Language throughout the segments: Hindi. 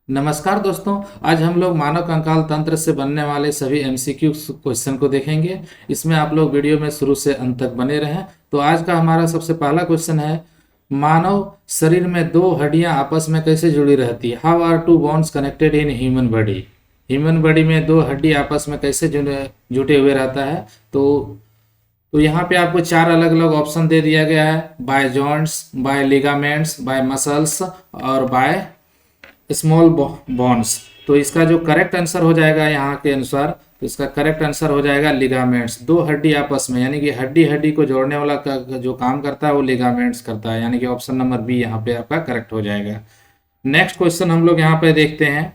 नमस्कार दोस्तों। आज हम लोग मानव कंकाल तंत्र से बनने वाले सभी एमसीक्यू क्वेश्चन को देखेंगे। इसमें आप लोग वीडियो में शुरू से अंत तक बने रहें। तो आज का हमारा सबसे पहला क्वेश्चन है, मानव शरीर में दो हड्डियां आपस में कैसे जुड़ी रहती है? How are two bones connected in human body? Human body में दो हड्डी आपस में कैसे जुटे हुए रहता है? तो यहाँ पे आपको चार अलग अलग ऑप्शन दे दिया गया है, by joints, by ligaments, by muscles और बाय स्मॉल बॉन्ड्स। तो इसका जो करेक्ट आंसर हो जाएगा यहाँ के अनुसार, तो इसका करेक्ट आंसर हो जाएगा लिगामेंट्स। दो हड्डी आपस में, यानी कि हड्डी हड्डी को जोड़ने वाला का जो काम करता है वो लिगामेंट्स करता है, यानी कि ऑप्शन नंबर बी यहाँ पे आपका करेक्ट हो जाएगा। नेक्स्ट क्वेश्चन हम लोग यहाँ पे देखते हैं,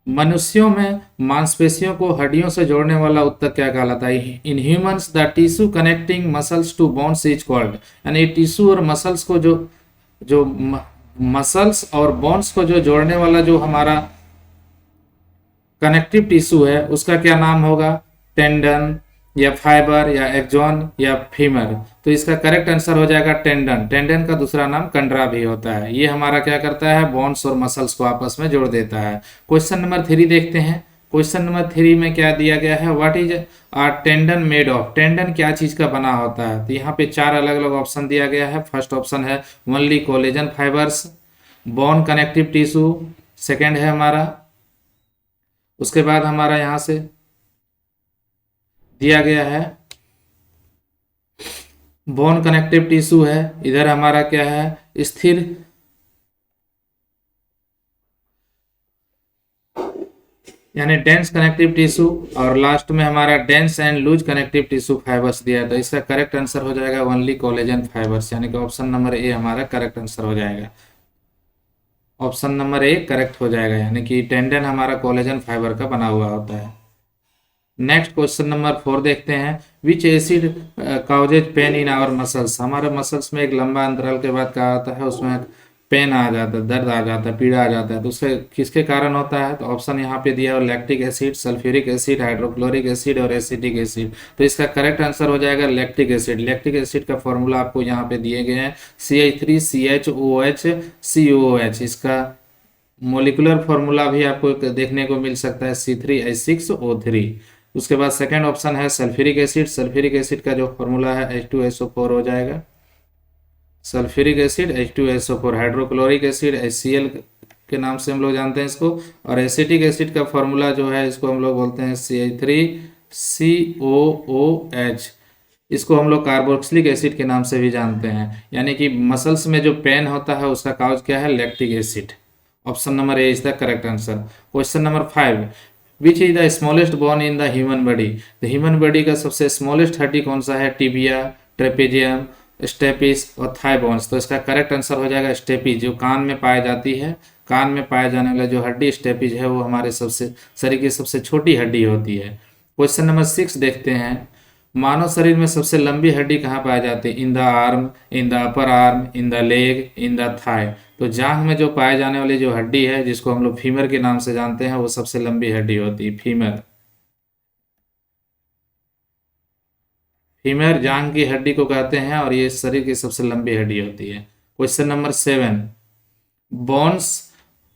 मनुष्यों में मांसपेशियों को हड्डियों से जोड़ने वाला उत्तक क्या कहलाता है? In humans the tissue connecting muscles to bones is called. यानी टिश्यू और मसल्स को जो मसल्स और बोन्स को जो जोड़ने वाला जो हमारा कनेक्टिव टिश्यू है उसका क्या नाम होगा? टेंडन या फाइबर या एक्सॉन या फीमर? तो इसका करेक्ट आंसर हो जाएगा टेंडन। टेंडन का दूसरा नाम कंडरा भी होता है। ये हमारा क्या करता है? बोन्स और मसल्स को आपस में जोड़ देता है। क्वेश्चन नंबर 3 देखते हैं। क्वेश्चन नंबर 3 में क्या दिया गया है? What is a tendon made of? Tendon क्या चीज का बना होता है? तो यहाँ पे चार अलग अलग ऑप्शन दिया गया है। फर्स्ट ऑप्शन है only collagen fibres, bone connective tissue second है हमारा। उसके बाद हमारा यहाँ से दिया गया है बोन कनेक्टिव टिश्यू है। इधर हमारा क्या है? स्थिर यानी डेंस कनेक्टिव टिश्यू, और लास्ट में हमारा dense and loose connective tissue fibres दिया है। तो इसका करेक्ट आंसर हो जाएगा ओनली कोलेजन फाइबर्स, यानी कि ऑप्शन नंबर ए हमारा करेक्ट आंसर हो जाएगा। ऑप्शन नंबर ए करेक्ट हो जाएगा, यानी कि टेंडन हमारा कोलेजन फाइबर का बना हुआ होता है। नेक्स्ट क्वेश्चन नंबर 4 देखते हैं, which acid causes pain in our muscles? हमारे मसल्स में एक लंबा अंतराल के बाद क्या आता है? उसमें पेन आ जाता है, दर्द आ जाता है, पीड़ा आ जाता है। तो उससे किसके कारण होता है? तो ऑप्शन यहाँ पे दिया है lactic acid, sulphuric acid, hydrochloric acid और एसिटिक एसिड। तो इसका करेक्ट आंसर हो जाएगा लैक्टिक एसिड। लैक्टिक एसिड का फॉर्मूला आपको यहाँ पे दिए गए हैं, CH3CHOH इसका मोलिकुलर फॉर्मूला भी आपको देखने को मिल सकता है, C3H6O3। उसके बाद सेकेंड ऑप्शन है सल्फ्यूरिक एसिड। सल्फ्यूरिक एसिड का जो फॉर्मूला है H2SO4 हो जाएगा। Sulphuric acid H2SO4। Hydrochloric acid HCl के नाम से हम लोग जानते हैं इसको। और एसिटिक एसिड का फॉर्मूला जो है इसको हम लोग बोलते हैं CH3COOH। इसको हम लोग कार्बोक्सिलिक एसिड के नाम से भी जानते हैं। यानी कि मसल्स में जो पेन होता है उसका काउज क्या है? Lactic acid. Option number A is the correct answer. Question number 5, which is the smallest bone in the human body? The human body का सबसे स्मॉलेस्ट हड्डी कौन सा है? टिबिया, ट्रेपेजियम, स्टेपिस और थाई बोन्स। तो इसका करेक्ट आंसर हो जाएगा स्टेपिस, जो कान में पाई जाती है। कान में पाए जाने वाला जो हड्डी स्टेपिस है वो हमारे सबसे शरीर की सबसे छोटी हड्डी होती है। क्वेश्चन नंबर 6 देखते हैं, मानव शरीर में सबसे लंबी हड्डी कहाँ पाई जाती है? In the arm, in the upper arm, in the leg, in the thigh. तो जांघ में जो पाए जाने वाली जो हड्डी है जिसको हम लोग फीमर के नाम से जानते हैं वो सबसे लंबी हड्डी होती है, फीमर। फीमर जांघ की हड्डी को कहते हैं और ये शरीर की सबसे लंबी हड्डी होती है। Question number 7, bones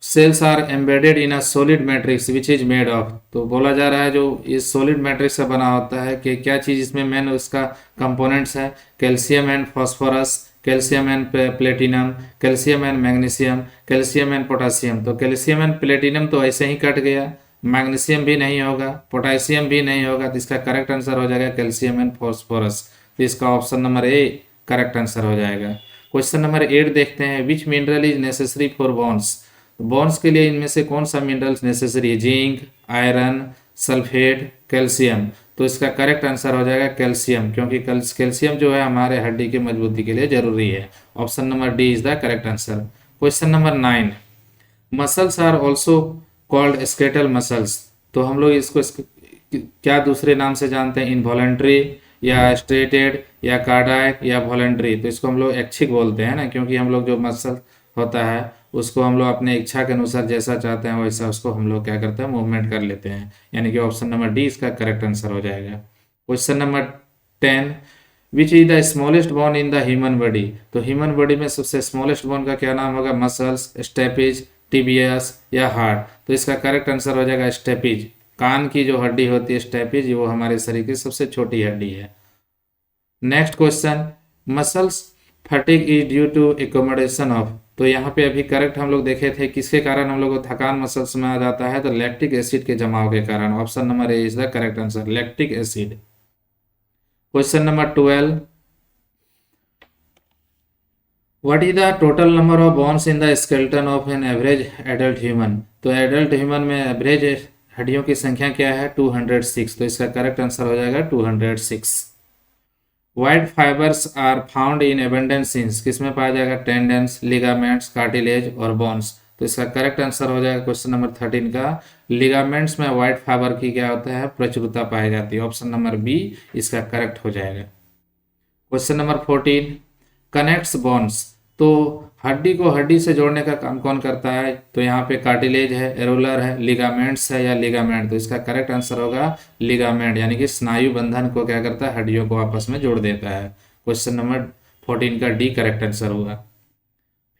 cells are embedded in a solid matrix which is made of? तो बोला जा रहा है जो इस सॉलिड मैट्रिक्स से बना होता है कि क्या चीज इसमें मेन उसका कंपोनेंट्स है? Calcium and phosphorus, calcium and platinum, calcium and magnesium, calcium and potassium. तो कैल्शियम एंड प्लेटिनम तो ऐसे ही कट गया, मैग्नीशियम भी नहीं होगा, पोटासियम भी नहीं होगा। तो इसका करेक्ट आंसर हो जाएगा कैल्शियम एंड फॉस्फोरस। तो इसका option number A correct answer हो जाएगा। क्वेश्चन नंबर 8 देखते हैं, विच mineral is necessary for bones? Bones के लिए इनमें से कौन सा मिनरल्स नेसेसरी है? Zinc, iron, sulphate, calcium. तो इसका करेक्ट आंसर हो जाएगा कैल्शियम, क्योंकि कैल्शियम जो है हमारे हड्डी की मजबूती के लिए जरूरी है। Option number D is the correct answer. Question number 9, muscles are also called skeletal muscles. तो हम लोग इसको क्या दूसरे नाम से जानते हैं? इनवॉलेंट्री या स्ट्रेटेड या कार्डियक या वॉलेंट्री? तो इसको हम लोग ऐच्छिक बोलते हैं ना, क्योंकि हम लोग जो मसल होता है उसको हम लोग अपने इच्छा के अनुसार जैसा चाहते हैं वैसा उसको हम लोग क्या करते हैं? मूवमेंट कर लेते हैं। यानी कि ऑप्शन नंबर डी इसका करेक्ट आंसर हो जाएगा। Question number 10, which is the smallest bone in the human body? तो ह्यूमन बॉडी में सबसे स्मॉलेस्ट बोन का क्या नाम होगा? मसल्स, स्टेपेज, टिबियस या हार्ट। तो इसका करेक्ट आंसर हो जाएगा स्टेपिज। कान की जो हड्डी होती है स्टेपिज, वो हमारे शरीर की सबसे छोटी हड्डी है। Next question, muscles fatigue is due to accommodation of. तो यहाँ पे अभी करेक्ट हम लोग देखे थे किसके कारण हम लोग को थकान मसल्स में आ जाता है, तो लैक्टिक एसिड के जमाव के कारण। Option number A is the correct answer, lactic acid. Question number 12, what is the total number of bones in the skeleton of an average adult human. तो एडल्ट ह्यूमन में एवरेज हड्डियों की संख्या क्या है, 206। तो इसका करेक्ट आंसर हो जाएगा 206। White fibres are found in abundance in, किसमें पाया जाएगा, टेंडेंस, लिगामेंट्स, कार्टिलेज और बोन्स। तो इसका करेक्ट आंसर हो जाएगा क्वेश्चन नंबर 13 का, लिगामेंट्स में व्हाइट फाइबर की क्या होता है, प्रचुरता पाई जाती है। ऑप्शन नंबर बी इसका करेक्ट हो जाएगा। Question number 14, connects bones. तो हड्डी को हड्डी से जोड़ने का काम कौन करता है, तो यहाँ पे कार्टिलेज है, एरोलर है, लिगामेंट्स है या लिगामेंट। तो इसका करेक्ट आंसर होगा लिगामेंट, यानी कि स्नायु बंधन को क्या करता है, हड्डियों को आपस में जोड़ देता है। क्वेश्चन नंबर 14 का डी करेक्ट आंसर होगा।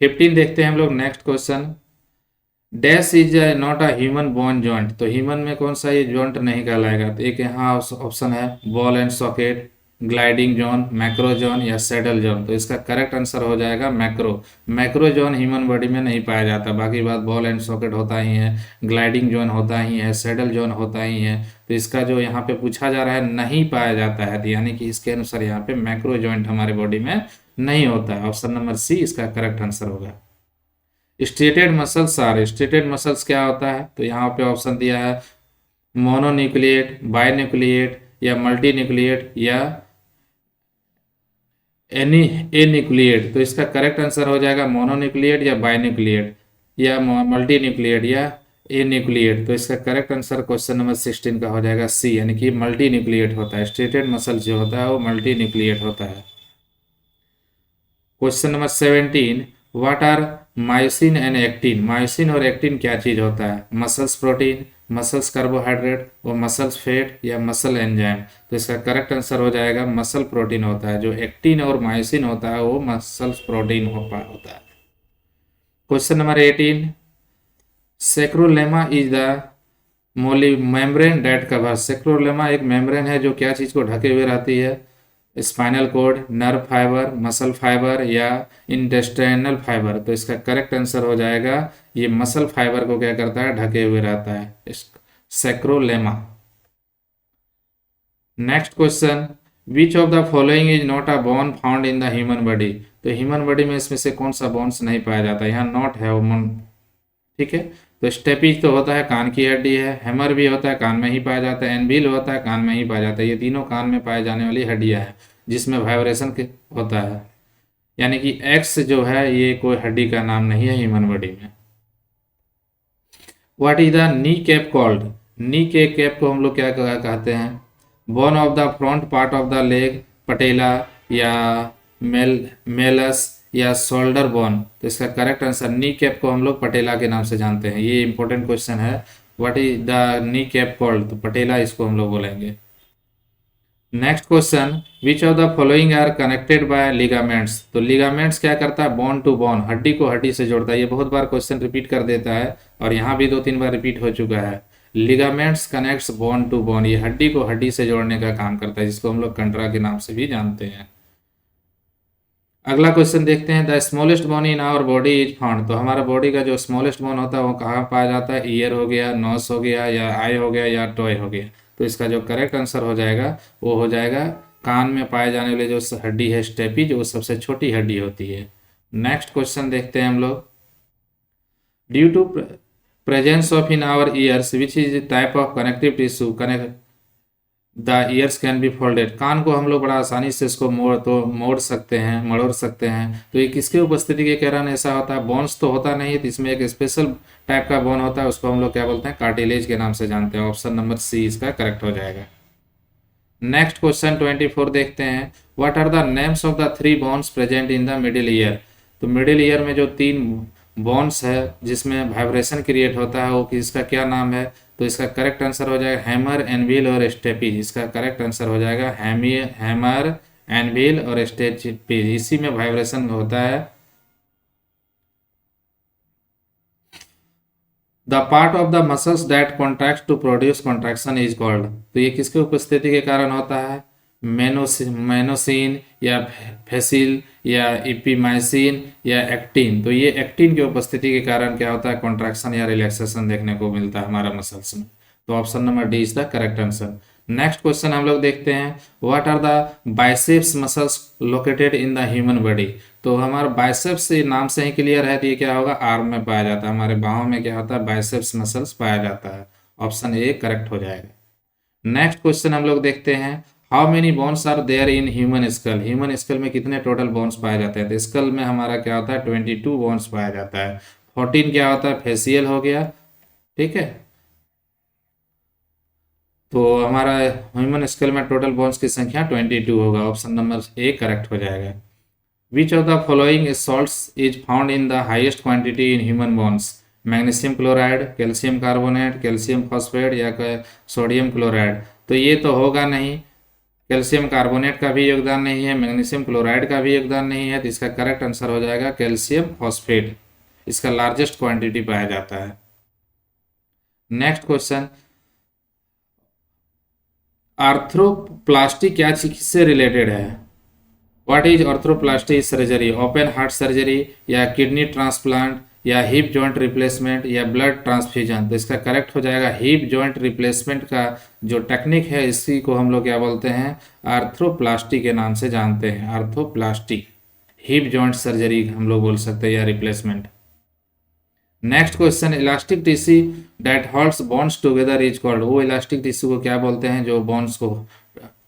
15 देखते हैं हम लोग next question, dash is not a human bone joint. तो ह्यूमन में कौन सा ये जॉइंट नहीं कहलाएगा, तो एक यहाँ ऑप्शन है ball and socket, gliding zone, macro zone या सैडल जोन। तो इसका करेक्ट आंसर हो जाएगा macro. Macro zone human body में नहीं पाया जाता, बाकी बात बॉल एंड सॉकेट होता ही है, ग्लाइडिंग जोन होता ही है, सैडल जोन होता ही है। तो इसका जो यहाँ पे पूछा जा रहा है नहीं पाया जाता है, तो यानी कि इसके अनुसार यहाँ पे मैक्रो जॉइंट हमारे बॉडी में नहीं होता है। ऑप्शन नंबर सी इसका करेक्ट आंसर होगा। Striated muscles are, striated muscles क्या होता है, तो यहाँ पे ऑप्शन दिया है मोनोन्यूक्लिएट, बाइन्यूक्लिएट या मल्टीन्यूक्लिएट या एनी एन्यूक्लिएट। तो इसका करेक्ट आंसर हो जाएगा मोनोन्यूक्लिएट या बाइन्यूक्लिएट या मल्टीन्यूक्लिएट या एन्यूक्लिएट। तो इसका करेक्ट आंसर क्वेश्चन नंबर 16 का हो जाएगा सी, यानी कि मल्टीन्यूक्लिएट होता है। स्टेटेड मसल जो होता है वो मल्टीन्यूक्लिएट होता है। Question number 17, what are myosin and actin. Myosin और एक्टिन क्या चीज होता है, मसल्स प्रोटीन, मसल्स कार्बोहाइड्रेट और मसल्स फैट या मसल एंजाइम। तो इसका करेक्ट आंसर हो जाएगा मसल प्रोटीन होता है। जो एक्टिन और मायोसिन होता है वो मसल्स प्रोटीन होता है। Question number 18, sarcolemma is the molly membrane that cover. Sarcolemma एक मेम्ब्रेन है जो क्या चीज को ढके हुए रहती है, spinal cord, nerve fibre, muscle fibre या इंटेस्टाइनल फाइबर। तो इसका करेक्ट आंसर हो जाएगा ये मसल फाइबर को क्या करता है, ढके हुए रहता है, sarcolemma. Next question, which of the following is not a bone found in the human body. तो ह्यूमन बॉडी में इसमें से कौन सा बोन्स नहीं पाया जाता, यहाँ नॉट है वो, ठीक है। तो स्टेपिज तो होता है, कान की हड्डी है, हैमर भी होता है, कान में ही पाया जाता है, एनविल होता है, कान में ही पाया जाता है। ये तीनों कान में पाए जाने वाली हड्डियां हैं जिसमें वाइब्रेशन होता है, यानी कि एक्स जो है ये कोई हड्डी का नाम नहीं है ह्यूमन बॉडी में। What is the knee cap called. Knee के कैप को हम लोग क्या कहते हैं, bone of the front part of the leg, patella या मेलस या शोल्डर बोन। तो इसका करेक्ट आंसर, नी कैप को हम लोग पटेला के नाम से जानते हैं। ये इंपॉर्टेंट क्वेश्चन है, what is the knee cap called, तो पटेला इसको हम लोग बोलेंगे। Next question, which of the following are connected by ligaments. तो लिगामेंट्स क्या करता है, बोन टू बोन, हड्डी को हड्डी से जोड़ता है। ये बहुत बार क्वेश्चन रिपीट कर देता है और यहाँ भी 2-3 बार रिपीट हो चुका है। Ligaments connects bone to bone, ये हड्डी को हड्डी से जोड़ने का काम करता है, जिसको हम लोग कंट्रा के नाम से भी जानते हैं। अगला क्वेश्चन देखते हैं, the smallest bone in our body is found. तो हमारा बॉडी का जो स्मॉलेस्ट बोन होता है वो कहाँ पाया जाता है, ईयर हो गया, नोज हो गया या आई हो गया या टॉय हो गया। तो इसका जो करेक्ट आंसर हो जाएगा वो हो जाएगा कान में पाए जाने वाले जो हड्डी है स्टेपिज, वो सबसे छोटी हड्डी होती है। नेक्स्ट क्वेश्चन देखते हैं हम लोग, due to presence of in our ears which is type of connective tissue connect the ears can be folded. कान को हम लोग बड़ा आसानी से इसको मोड़ सकते हैं, मरोड़ सकते हैं। तो ये किसके उपस्थिति के कारण ऐसा होता है, बोन्स तो होता नहीं है, तो इसमें एक स्पेशल टाइप का बोन होता है, उसको हम लोग क्या बोलते हैं, कार्टिलेज के नाम से जानते हैं। ऑप्शन नंबर सी इसका करेक्ट हो जाएगा। नेक्स्ट क्वेश्चन 24 देखते हैं, what are the names of the 3 bones present in the middle ear. तो मिडिल ईयर में जो 3 बोन्स है जिसमें वाइब्रेशन क्रिएट होता है वो किसका क्या नाम है, तो इसका करेक्ट आंसर हो जाएगा हैमर, एनविल और स्टेपिज। इसका करेक्ट आंसर हो जाएगा हैमर, एनविल और स्टेपिज। इसी में वाइब्रेशन होता है। The part of the muscles that contract to produce contraction is called. तो ये किसके उपस्थिति के कारण होता है? मेनोसिन या फेसिल या इपिमाइसिन या एक्टिन। तो ये एक्टिन की उपस्थिति के कारण क्या होता है? कॉन्ट्रैक्शन या रिलैक्सेशन देखने को मिलता है हमारा मसल्स में। तो option number D is the correct answer. Next question हम लोग देखते हैं, what are the biceps muscles located in the human body. तो हमारा बाइसेप्स नाम से ही क्लियर है, तो ये क्या होगा? आर्म में पाया जाता है। हमारे बाहों में क्या होता है? बाइसेप्स मसल्स पाया जाता है। ऑप्शन ए करेक्ट हो जाएगा। नेक्स्ट क्वेश्चन हम लोग देखते हैं, how many bones are there in human skull. Human skull में कितने टोटल बोन्स पाए जाते हैं? तो स्कल में हमारा क्या होता है? 22 बोन्स पाया जाता है। 14 क्या होता है? फेसियल हो गया, ठीक है। तो हमारा ह्यूमन स्केल में टोटल बोन्स की संख्या 22 होगा। ऑप्शन नंबर ए करेक्ट हो जाएगा। विच of the following salts is found in the highest quantity in human bones. Magnesium chloride, calcium carbonate, calcium phosphate या सोडियम क्लोराइड। तो ये तो होगा नहीं, कैल्शियम कार्बोनेट का भी योगदान नहीं है, मैग्नीशियम क्लोराइड का भी योगदान नहीं है। तो इसका करेक्ट आंसर हो जाएगा कैल्शियम फॉस्फेट। इसका लार्जेस्ट क्वांटिटी पाया जाता है। नेक्स्ट क्वेश्चन, आर्थ्रोप्लास्टी क्या चीज से रिलेटेड है? What is arthroplasty surgery? Open heart surgery या किडनी ट्रांसप्लांट या हिप जॉइंट रिप्लेसमेंट या ब्लड ट्रांसफ्यूजन। तो इसका करेक्ट हो जाएगा हिप जॉइंट रिप्लेसमेंट का जो टेक्निक है, इसी को हम लोग क्या बोलते हैं? आर्थ्रोप्लास्टी के नाम से जानते हैं। आर्थ्रोप्लास्टी, हिप जॉइंट सर्जरी हम लोग बोल सकते हैं या replacement. Next question, elastic tissue that holds bones together is called. वो इलास्टिक टिश्यू को क्या बोलते हैं जो बोन्स को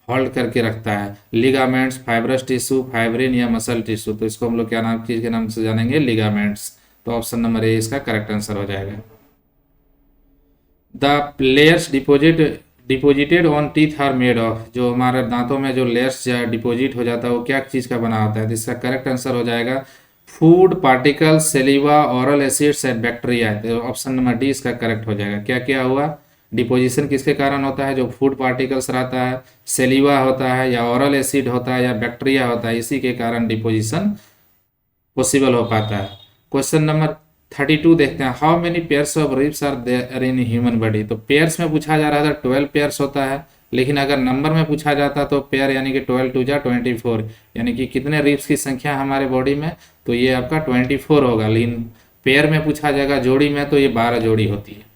होल्ड करके रखता है? लिगामेंट्स, फाइब्रस टिश्यू, फाइब्रिन या मसल टिश्यू। तो इसको हम लोग क्या नाम के नाम से जानेंगे? लिगामेंट्स। तो ऑप्शन नंबर ए इसका करेक्ट आंसर हो जाएगा। The layers deposited on teeth are made of. जो हमारे दांतों में जो लेयर्स डिपोजिट हो जाता है वो क्या चीज़ का बना होता है? तो इसका करेक्ट आंसर हो जाएगा food particles, saliva, oral acids and bacteria. तो ऑप्शन नंबर डी इसका करेक्ट हो जाएगा। क्या क्या हुआ? डिपोजिशन किसके कारण होता है? जो फूड पार्टिकल्स रहता है, सेलिवा होता है या ओरल एसिड होता है या बैक्टीरिया होता है, इसी के कारण डिपोजिशन पॉसिबल हो पाता है। क्वेश्चन नंबर 32 देखते हैं, how many pairs of ribs are there in human body. तो पेयर्स में पूछा जा रहा था 12 पेयर्स होता है, लेकिन अगर नंबर में पूछा जाता तो पेयर यानी कि 12 टू जा 24, यानी कि कितने रिब्स की संख्या हमारे बॉडी में? तो ये आपका 24 होगा। लेकिन पेयर में पूछा जाएगा जोड़ी में, तो ये 12 जोड़ी होती है।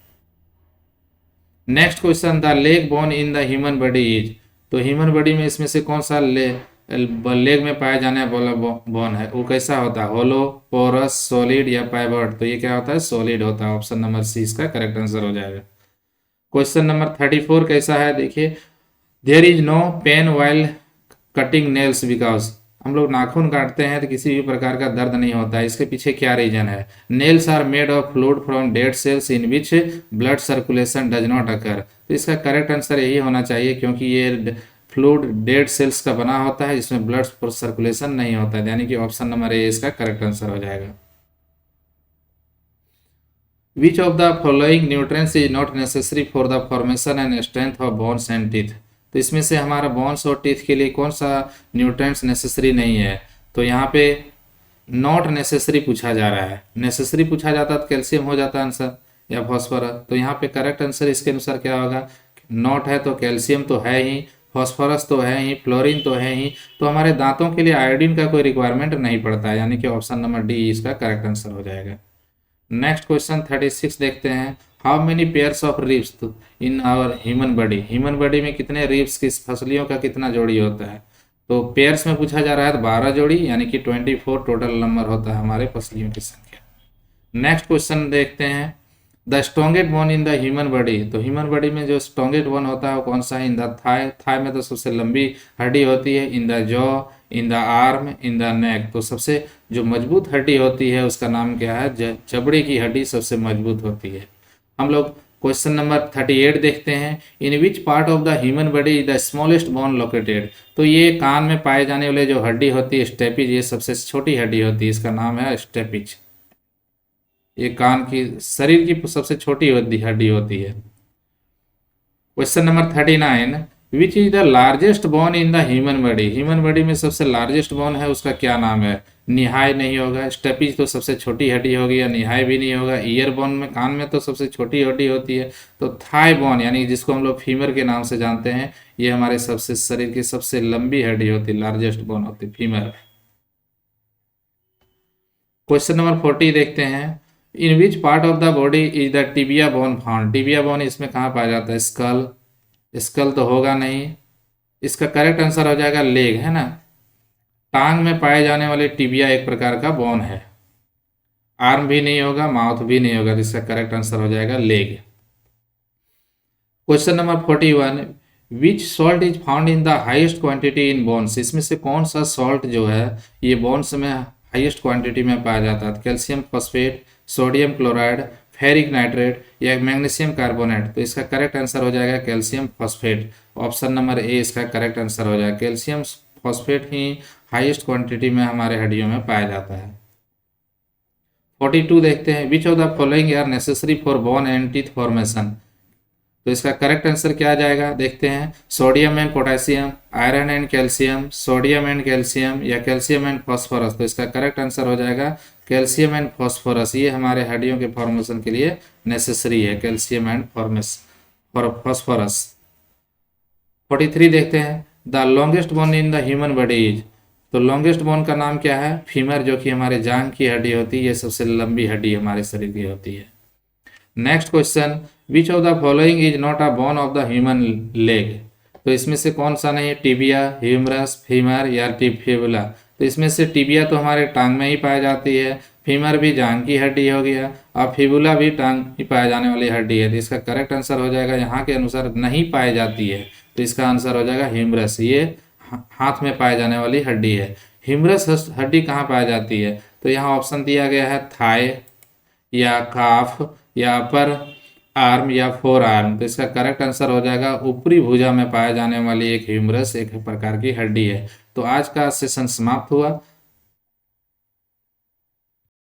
Next question, the leg bone in the human body is. तो ह्यूमन बॉडी में इसमें से कौन सा लेग में पाया जाने वाला बोन है? वो कैसा होता है? होलो, पोरस, सॉलिड या पाइवट। तो ये क्या होता है? सॉलिड होता है। ऑप्शन नंबर सी इसका करेक्ट आंसर हो जाएगा। क्वेश्चन नंबर 34 कैसा है देखिए, there is no pain while cutting nails because. हम लोग नाखून काटते हैं तो किसी भी प्रकार का दर्द नहीं होता है, इसके पीछे क्या रीजन है? Nails are made of fluid from dead cells in which blood circulation does not occur. तो इसका करेक्ट आंसर यही होना चाहिए, क्योंकि ये फ्लूइड डेड सेल्स का बना होता है, इसमें ब्लड सर्कुलेशन नहीं होता है, यानी कि ऑप्शन नंबर ए इसका करेक्ट आंसर हो जाएगा। विच of the following nutrients is not necessary for the formation and strength of bones and teeth. तो इसमें से हमारा बोन्स और टीथ के लिए कौन सा न्यूट्रिएंट्स नेसेसरी नहीं है? तो यहाँ पे नॉट नेसेसरी पूछा जा रहा है। नेसेसरी पूछा जाता तो कैल्शियम हो जाता आंसर या फॉस्फोरस। तो यहाँ पे करेक्ट आंसर इसके अनुसार क्या होगा? नॉट है तो कैल्शियम तो है ही, फॉस्फोरस तो है ही, फ्लोरीन तो है ही। तो हमारे दांतों के लिए आयोडीन का कोई रिक्वायरमेंट नहीं पड़ता है, यानी कि ऑप्शन नंबर डी इसका करेक्ट आंसर हो जाएगा। नेक्स्ट क्वेश्चन 36 देखते हैं, how many pairs of ribs in our human body. Human body में कितने रिब्स की फसलियों का कितना जोड़ी होता है? तो पेयर्स में पूछा जा रहा है तो 12 जोड़ी, यानी कि 24 टोटल नंबर होता है हमारे फसलियों की संख्या। नेक्स्ट क्वेश्चन देखते हैं, the strongest bone in the human body. तो ह्यूमन बॉडी में जो स्ट्रॉन्गेस्ट बोन होता है वो कौन सा है? In the Thai. थाई में तो सबसे लंबी हड्डी होती है। In the jaw, in the arm, in the neck. तो सबसे जो मजबूत हड्डी होती है उसका नाम क्या है? जबड़े की हड्डी सबसे मजबूत होती है। हम लोग क्वेश्चन नंबर 38 देखते हैं, in which part of the human body is the smallest bone located. तो ये कान में पाए जाने वाले जो हड्डी होती है स्टेपिज, ये सबसे छोटी हड्डी होती है, इसका नाम है स्टेपिज। ये कान की शरीर की सबसे छोटी हड्डी होती है। Question number 39, which is the largest bone in the human body, human body में सबसे लार्जेस्ट बोन है उसका क्या नाम है? निहाय नहीं होगा, स्टेपिज तो सबसे छोटी हड्डी होगी, या निहाय भी नहीं होगा। ईयर बोन में, कान में तो सबसे छोटी हड्डी होती है, तो थाई बोन यानी जिसको हम लोग फीमर के नाम से जानते हैं, ये हमारे सबसे शरीर की सबसे लंबी हड्डी होती है, लार्जेस्ट बोन होती है फीमर। क्वेश्चन नंबर 40 देखते हैं, in which part of the body is the tibia bone found, tibia bone इसमें कहाँ पाया जाता है? स्कल, स्कल तो होगा नहीं, इसका करेक्ट आंसर हो जाएगा लेग, है ना। टांग में पाए जाने वाले टिबिया एक प्रकार का बोन है। आर्म भी नहीं होगा, माउथ भी नहीं होगा, तो इसका करेक्ट आंसर हो जाएगा leg. Question number 41, which salt is found in the highest quantity in bones, इसमें से कौन सा सॉल्ट जो है ये बोन्स में हाईएस्ट क्वांटिटी में पाया जाता है? Calcium phosphate, sodium chloride, ferric nitrate या मैग्नीशियम कार्बोनेट, तो इसका करेक्ट आंसर हो जाएगा calcium phosphate. Option number A इसका करेक्ट आंसर हो जाएगा। कैल्शियम फॉस्फेट ही हाईएस्ट क्वांटिटी में हमारे हड्डियों में पाया जाता है। 42 देखते हैं, which of the following are necessary for bone and teeth formation, तो इसका करेक्ट आंसर क्या आ जाएगा? देखते हैं, sodium and potassium, iron and calcium, sodium and calcium या कैल्शियम एंड फॉस्फोरस, तो इसका करेक्ट आंसर हो जाएगा कैल्शियम एंड फॉस्फोरस। ये हमारे हड्डियों के फॉर्मेशन के लिए नेसेसरी है, कैल्शियम एंड फॉस्फोरस। 43 देखते हैं, the longest bone in the human body is, तो लॉन्गेस्ट बोन का नाम क्या है? फीमर, जो कि हमारे जांघ की हड्डी होती है, ये सबसे लंबी हड्डी हमारे शरीर की होती है। Next question, which of the following is not a bone of the human leg, तो इसमें से कौन सा नहीं है? टिबिया, ह्यूमरस, फीमर या फिबुला, तो इसमें से टिबिया तो हमारे टांग में ही पाई जाती है, फीमर भी जांघ की हड्डी हो गया, और फिबुला भी टांग ही पाए जाने वाली हड्डी है, तो इसका करेक्ट आंसर हो जाएगा, यहाँ के अनुसार नहीं पाई जाती है, तो इसका आंसर हो जाएगा ह्यूमरस। ये हाथ में पाए जाने वाली हड्डी है। ह्यूमरस हड्डी कहाँ पाई जाती है? तो यहाँ ऑप्शन दिया गया है थाई या काफ या अपर आर्म या फोर आर्म, तो इसका करेक्ट आंसर हो जाएगा ऊपरी भुजा में पाए जाने वाली एक ह्यूमरस एक प्रकार की हड्डी है। तो आज का सेशन समाप्त हुआ।